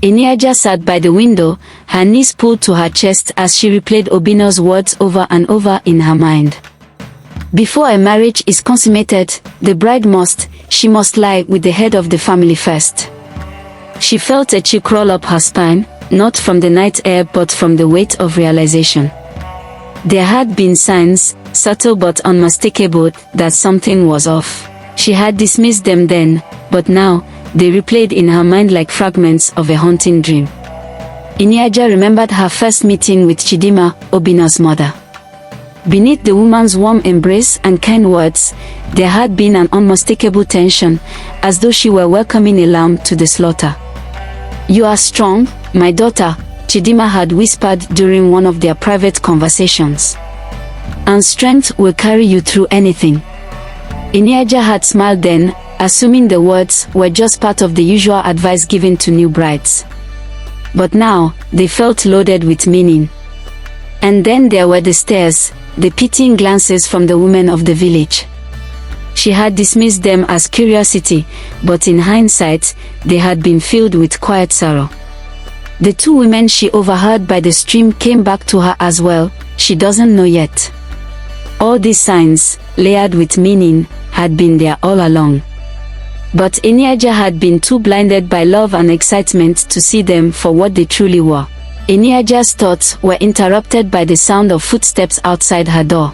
Eneojor sat by the window, her knees pulled to her chest as she replayed Obinna's words over and over in her mind. Before a marriage is consummated, the bride she must lie with the head of the family first. She felt a chill crawl up her spine, not from the night air but from the weight of realization. There had been signs, subtle but unmistakable, that something was off. She had dismissed them then, but now, they replayed in her mind like fragments of a haunting dream. Eneojor remembered her first meeting with Chidinma, Obinna's mother. Beneath the woman's warm embrace and kind words, there had been an unmistakable tension, as though she were welcoming a lamb to the slaughter. "You are strong, my daughter," Chidinma had whispered during one of their private conversations. "And strength will carry you through anything." Eneojor had smiled then, assuming the words were just part of the usual advice given to new brides. But now, they felt loaded with meaning. And then there were the stares, the pitying glances from the women of the village. She had dismissed them as curiosity, but in hindsight, they had been filled with quiet sorrow. The two women she overheard by the stream came back to her as well. She doesn't know yet. All these signs, layered with meaning, had been there all along. But Eneojor had been too blinded by love and excitement to see them for what they truly were. Eneojor's thoughts were interrupted by the sound of footsteps outside her door.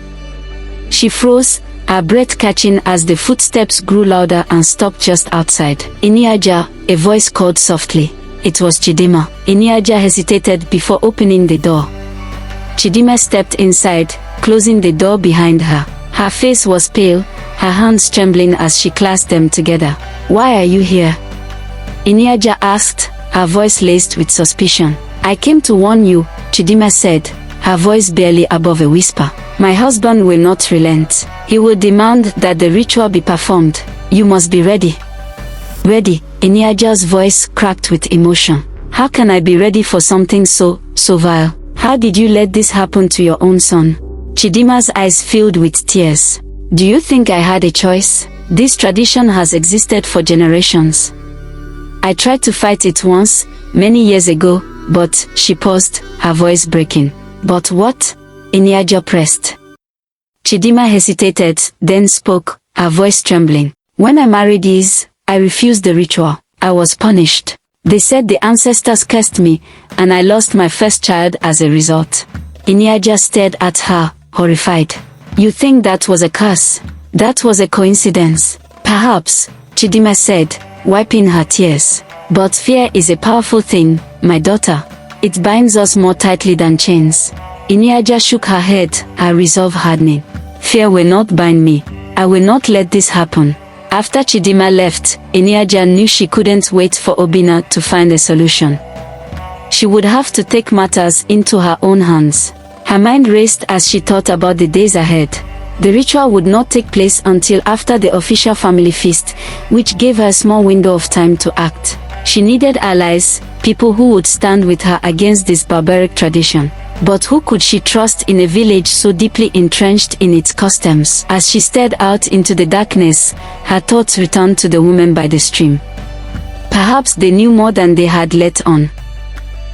She froze, her breath catching as the footsteps grew louder and stopped just outside. "Eneojor," a voice called softly. It was Chidinma. Eneojor hesitated before opening the door. Chidinma stepped inside, closing the door behind her. Her face was pale, her hands trembling as she clasped them together. "Why are you here?" Eneojor asked, her voice laced with suspicion. "I came to warn you," Chidinma said, her voice barely above a whisper. "My husband will not relent. He will demand that the ritual be performed. You must be ready." "Ready?" Eneojor's voice cracked with emotion. "How can I be ready for something so vile? How did you let this happen to your own son?" Chidinma's eyes filled with tears. "Do you think I had a choice? This tradition has existed for generations. I tried to fight it once, many years ago, but," she paused, her voice breaking. "But what?" Eneojor pressed. Chidinma hesitated, then spoke, her voice trembling. "When I married I refused the ritual. I was punished. They said the ancestors cursed me, and I lost my first child as a result." Eneojor stared at her, horrified. "You think that was a curse? That was a coincidence?" "Perhaps," Chidinma said, wiping her tears. "But fear is a powerful thing, my daughter. It binds us more tightly than chains." Eneojor shook her head, her resolve hardening. "Fear will not bind me. I will not let this happen." After Chidinma left, Eneojor knew she couldn't wait for Obinna to find a solution. She would have to take matters into her own hands. Her mind raced as she thought about the days ahead. The ritual would not take place until after the official family feast, which gave her a small window of time to act. She needed allies, people who would stand with her against this barbaric tradition. But who could she trust in a village so deeply entrenched in its customs? As she stared out into the darkness, her thoughts returned to the women by the stream. Perhaps they knew more than they had let on.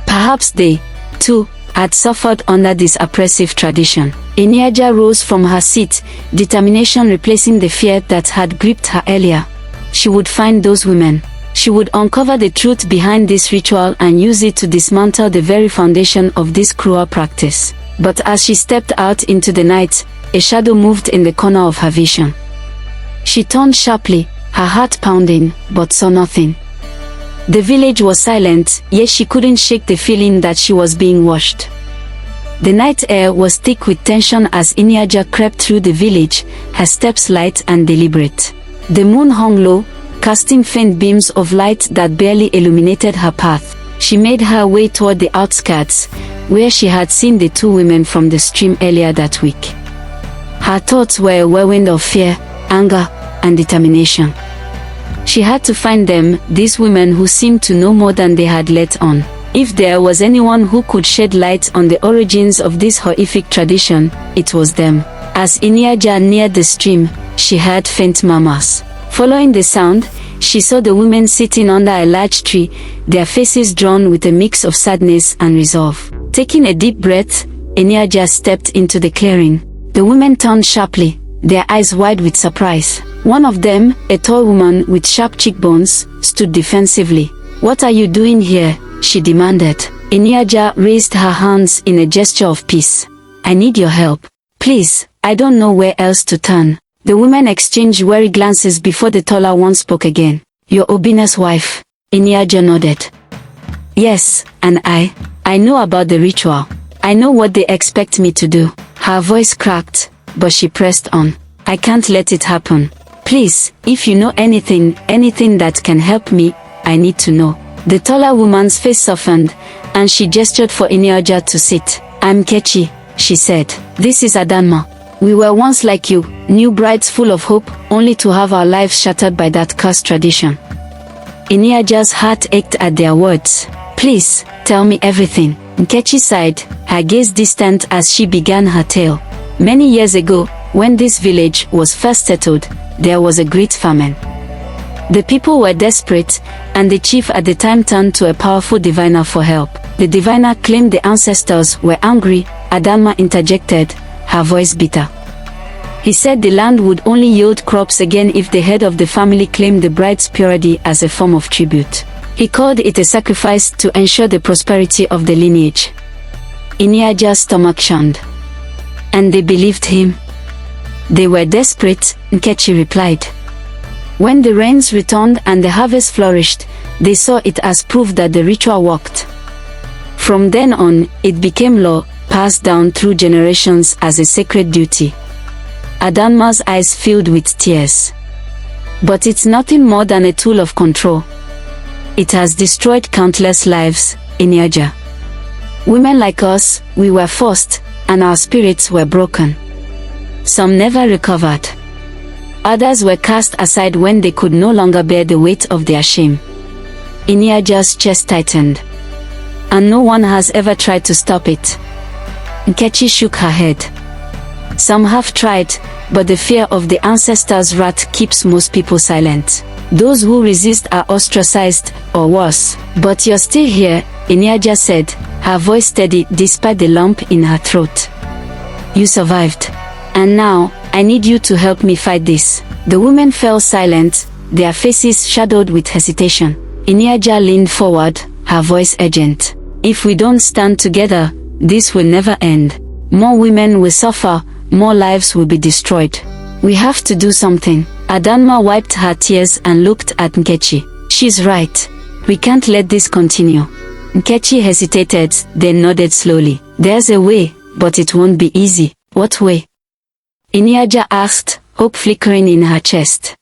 Perhaps they, too, had suffered under this oppressive tradition. Eneojor rose from her seat, determination replacing the fear that had gripped her earlier. She would find those women. She would uncover the truth behind this ritual and use it to dismantle the very foundation of this cruel practice. But as she stepped out into the night, a shadow moved in the corner of her vision. She turned sharply, her heart pounding, but saw nothing. The village was silent, yet she couldn't shake the feeling that she was being watched. The night air was thick with tension as Eneojor crept through the village, her steps light and deliberate. The moon hung low, casting faint beams of light that barely illuminated her path. She made her way toward the outskirts, where she had seen the two women from the stream earlier that week. Her thoughts were a whirlwind of fear, anger, and determination. She had to find them, these women who seemed to know more than they had let on. If there was anyone who could shed light on the origins of this horrific tradition, it was them. As Eneojor neared the stream, she heard faint murmurs. Following the sound, she saw the women sitting under a large tree, their faces drawn with a mix of sadness and resolve. Taking a deep breath, Eneojor stepped into the clearing. The women turned sharply, their eyes wide with surprise. One of them, a tall woman with sharp cheekbones, stood defensively. "What are you doing here?" she demanded. Eneojor raised her hands in a gesture of peace. "I need your help. Please, I don't know where else to turn." The women exchanged wary glances before the taller one spoke again. "You're Obina's wife?" Eneojor nodded. "Yes, and I know about the ritual. I know what they expect me to do." Her voice cracked, but she pressed on. "I can't let it happen. Please, if you know anything that can help me, I need to know." The taller woman's face softened, and she gestured for Eneojor to sit. "I'm Nkechi," she said. "This is Adanma. We were once like you, new brides full of hope, only to have our lives shattered by that cursed tradition." Eneojor's heart ached at their words. "Please, tell me everything." Nkechi sighed, her gaze distant as she began her tale. "Many years ago, when this village was first settled, there was a great famine. The people were desperate, and the chief at the time turned to a powerful diviner for help. The diviner claimed the ancestors were angry," Adanma interjected, her voice bitter. "He said the land would only yield crops again if the head of the family claimed the bride's purity as a form of tribute. He called it a sacrifice to ensure the prosperity of the lineage." Eneojor's stomach churned. "And they believed him?" "They were desperate," Nkechi replied. "When the rains returned and the harvest flourished, they saw it as proof that the ritual worked. From then on, it became law, passed down through generations as a sacred duty." Adanma's eyes filled with tears. "But it's nothing more than a tool of control. It has destroyed countless lives, Eneojor. Women like us, we were forced, and our spirits were broken. Some never recovered. Others were cast aside when they could no longer bear the weight of their shame." Eneojor's chest tightened. "And no one has ever tried to stop it?" Nkechi shook her head. "Some have tried, but the fear of the ancestors' wrath keeps most people silent. Those who resist are ostracized, or worse." "But you're still here," Eneojor said, her voice steady despite the lump in her throat. "You survived. And now, I need you to help me fight this." The women fell silent, their faces shadowed with hesitation. Eneojor leaned forward, her voice urgent. "If we don't stand together, this will never end. More women will suffer, more lives will be destroyed. We have to do something." Adanma wiped her tears and looked at Nkechi. "She's right. We can't let this continue." Nkechi hesitated, then nodded slowly. "There's a way, but it won't be easy." "What way?" Eneojor asked, hope flickering in her chest.